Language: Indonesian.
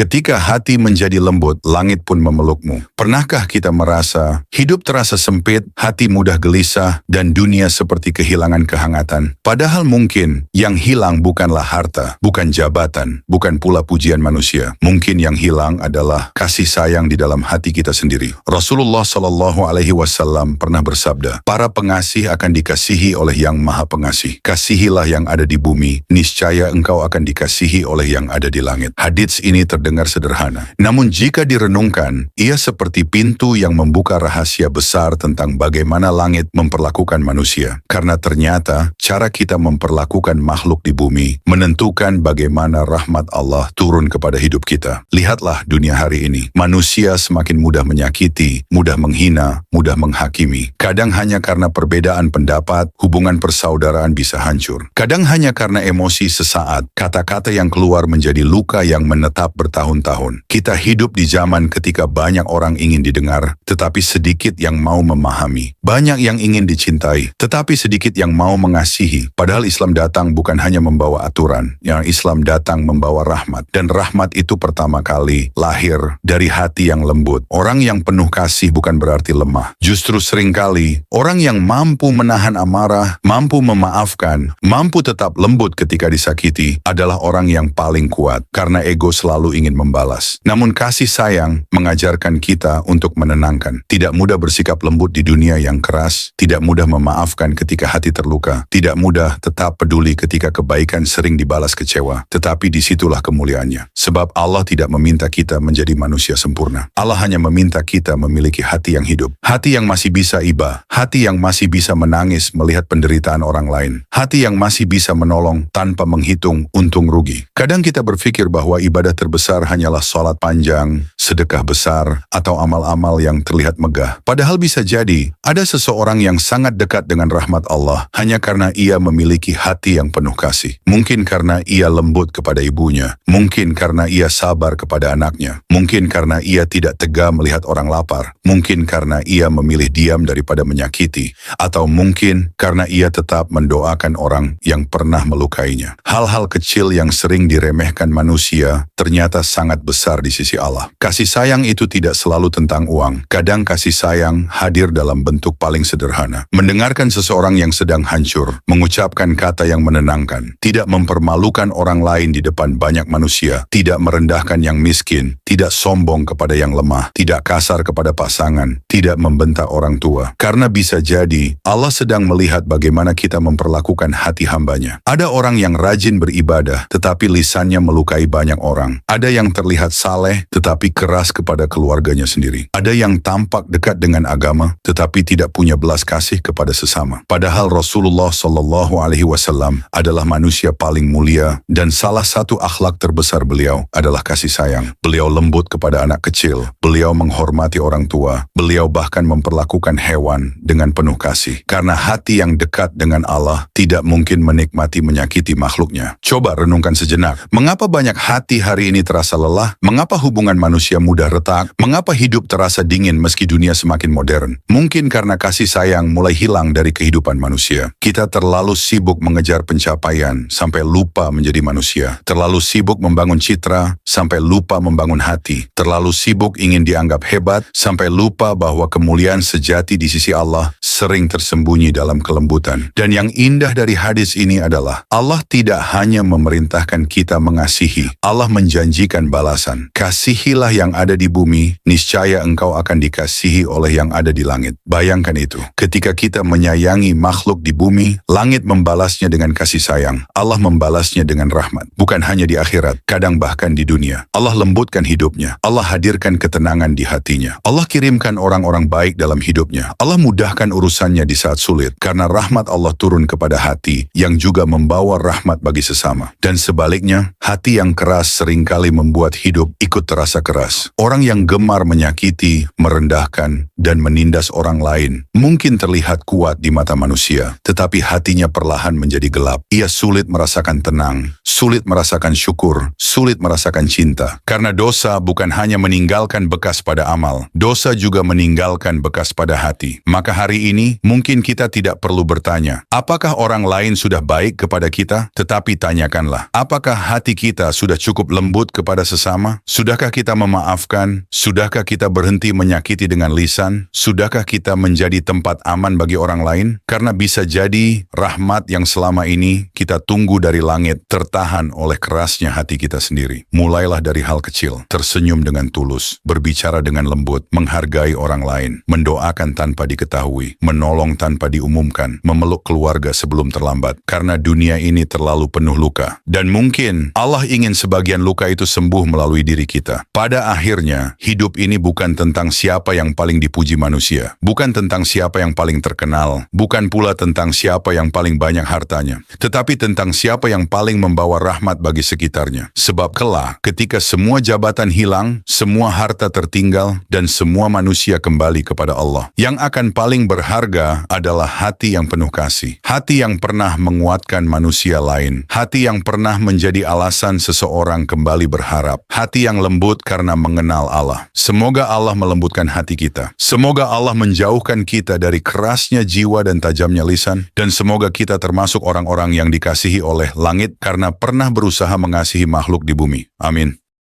Ketika hati menjadi lembut, langit pun memelukmu. Pernahkah kita merasa hidup terasa sempit, hati mudah gelisah, dan dunia seperti kehilangan kehangatan? Padahal mungkin yang hilang bukanlah harta, bukan jabatan, bukan pula pujian manusia. Mungkin yang hilang adalah kasih sayang di dalam hati kita sendiri. Rasulullah SAW pernah bersabda, para pengasih akan dikasihi oleh yang maha pengasih. Kasihilah yang ada di bumi, niscaya engkau akan dikasihi oleh yang ada di langit. Hadits ini terdengar sederhana. Namun jika direnungkan, ia seperti pintu yang membuka rahasia besar tentang bagaimana langit memperlakukan manusia. Karena ternyata cara kita memperlakukan makhluk di bumi menentukan bagaimana rahmat Allah turun kepada hidup kita. Lihatlah dunia hari ini. Manusia semakin mudah menyakiti, mudah menghina, mudah menghakimi. Kadang hanya karena perbedaan pendapat, hubungan persaudaraan bisa hancur. Kadang hanya karena emosi sesaat, kata-kata yang keluar menjadi luka yang menetap bertahun-tahun. Kita hidup di zaman ketika banyak orang ingin didengar, tetapi sedikit yang mau memahami. Banyak yang ingin dicintai, tetapi sedikit yang mau mengasihi. Padahal Islam datang bukan hanya membawa aturan, yang Islam datang membawa rahmat. Dan rahmat itu pertama kali lahir dari hati yang lembut. Orang yang penuh kasih bukan berarti lemah. Justru seringkali, orang yang mampu menahan amarah, mampu memaafkan, mampu tetap lembut ketika disakiti, adalah orang yang paling kuat. Karena ego selalu ingin membalas. Namun kasih sayang mengajarkan kita untuk menenangkan. Tidak mudah bersikap lembut di dunia yang keras, tidak mudah memaafkan ketika hati terluka, tidak mudah tetap peduli ketika kebaikan sering dibalas kecewa. Tetapi disitulah kemuliaannya. Sebab Allah tidak meminta kita menjadi manusia sempurna. Allah hanya meminta kita memiliki hati yang hidup. Hati yang masih bisa iba. Hati yang masih bisa menangis melihat penderitaan orang lain. Hati yang masih bisa menolong tanpa menghitung untung rugi. Kadang kita berpikir bahwa ibadah terbesar hanyalah sholat panjang, sedekah besar, atau amal-amal yang terlihat megah. Padahal bisa jadi, ada seseorang yang sangat dekat dengan rahmat Allah hanya karena ia memiliki hati yang penuh kasih. Mungkin karena ia lembut kepada ibunya. Mungkin karena ia sabar kepada anaknya. Mungkin karena ia tidak tega melihat orang lapar. Mungkin karena ia memilih diam daripada menyakiti. Atau mungkin karena ia tetap mendoakan orang yang pernah melukainya. Hal-hal kecil yang sering diremehkan manusia ternyata sangat besar di sisi Allah. Kasih sayang itu tidak selalu tentang uang. Kadang kasih sayang hadir dalam bentuk paling sederhana. Mendengarkan seseorang yang sedang hancur, mengucapkan kata yang menenangkan, tidak mempermalukan orang lain di depan banyak manusia, tidak merendahkan yang miskin, tidak sombong kepada yang lemah, tidak kasar kepada pasangan, tidak membentak orang tua. Karena bisa jadi Allah sedang melihat bagaimana kita memperlakukan hati hambanya. Ada orang yang rajin beribadah, tetapi lisannya melukai banyak orang. Ada yang terlihat saleh, tetapi keras kepada keluarganya sendiri. Ada yang tampak dekat dengan agama, tetapi tidak punya belas kasih kepada sesama. Padahal Rasulullah SAW adalah manusia paling mulia, dan salah satu akhlak terbesar beliau adalah kasih sayang. Beliau lembut kepada anak kecil, beliau menghormati orang tua, beliau bahkan memperlakukan hewan dengan penuh kasih. Karena hati yang dekat dengan Allah tidak mungkin menikmati menyakiti makhluknya. Coba renungkan sejenak. Mengapa banyak hati hari ini terasa lelah? Mengapa hubungan manusia mudah retak? Mengapa hidup terasa dingin meski dunia semakin modern? Mungkin karena kasih sayang mulai hilang dari kehidupan manusia. Kita terlalu sibuk mengejar pencapaian sampai lupa menjadi manusia. Terlalu sibuk membangun citra sampai lupa membangun hati. Terlalu sibuk ingin dianggap hebat sampai lupa bahwa kemuliaan sejati di sisi Allah sering tersembunyi dalam kelembutan. Dan yang indah dari hadis ini adalah Allah tidak hanya memerintahkan kita mengasihi. Allah menjanjikan balasan. Kasihilah yang ada di bumi, niscaya engkau akan dikasihi oleh yang ada di langit. Bayangkan itu. Ketika kita menyayangi makhluk di bumi, langit membalasnya dengan kasih sayang. Allah membalasnya dengan rahmat. Bukan hanya di akhirat, kadang bahkan di dunia. Allah lembutkan hidupnya. Allah hadirkan ketenangan di hatinya. Allah kirimkan orang-orang baik dalam hidupnya. Allah mudahkan urusannya di saat sulit. Karena rahmat Allah turun kepada hati yang juga membawa rahmat bagi sesama. Dan sebaliknya, hati yang keras seringkali membuat hidup ikut terasa keras. keras. Orang yang gemar menyakiti, merendahkan, dan menindas orang lain mungkin terlihat kuat di mata manusia, tetapi hatinya perlahan menjadi gelap. Ia sulit merasakan tenang, sulit merasakan syukur, sulit merasakan cinta. Karena dosa bukan hanya meninggalkan bekas pada amal, dosa juga meninggalkan bekas pada hati. Maka hari ini mungkin kita tidak perlu bertanya, apakah orang lain sudah baik kepada kita? Tetapi tanyakanlah, apakah hati kita sudah cukup lembut kepada sesama? Sudahkah kita memaafkan? Sudahkah kita berhenti menyakiti dengan lisan? Sudahkah kita menjadi tempat aman bagi orang lain? Karena bisa jadi rahmat yang selama ini kita tunggu dari langit tertahan oleh kerasnya hati kita sendiri. Mulailah dari hal kecil, tersenyum dengan tulus, berbicara dengan lembut, menghargai orang lain, mendoakan tanpa diketahui, menolong tanpa diumumkan, memeluk keluarga sebelum terlambat. Karena dunia ini terlalu penuh luka. Dan mungkin Allah ingin sebagian luka itu sembuh melalui diri kita. Pada akhirnya, hidup ini bukan tentang siapa yang paling dipuji manusia, bukan tentang siapa yang paling terkenal, bukan pula tentang siapa yang paling banyak hartanya, tetapi tentang siapa yang paling membawa rahmat bagi sekitarnya. Sebab kelak, ketika semua jabatan hilang, semua harta tertinggal, dan semua manusia kembali kepada Allah, yang akan paling berharga adalah hati yang penuh kasih, hati yang pernah menguatkan manusia lain, hati yang pernah menjadi alasan seseorang kembali berharap, hati yang lembut karena mengenal Allah. Semoga Allah melembutkan hati kita. Semoga Allah menjauhkan kita dari kerasnya jiwa dan tajamnya lisan, dan semoga kita termasuk orang-orang yang dikasihi oleh langit karena pernah berusaha mengasihi makhluk di bumi. Amin.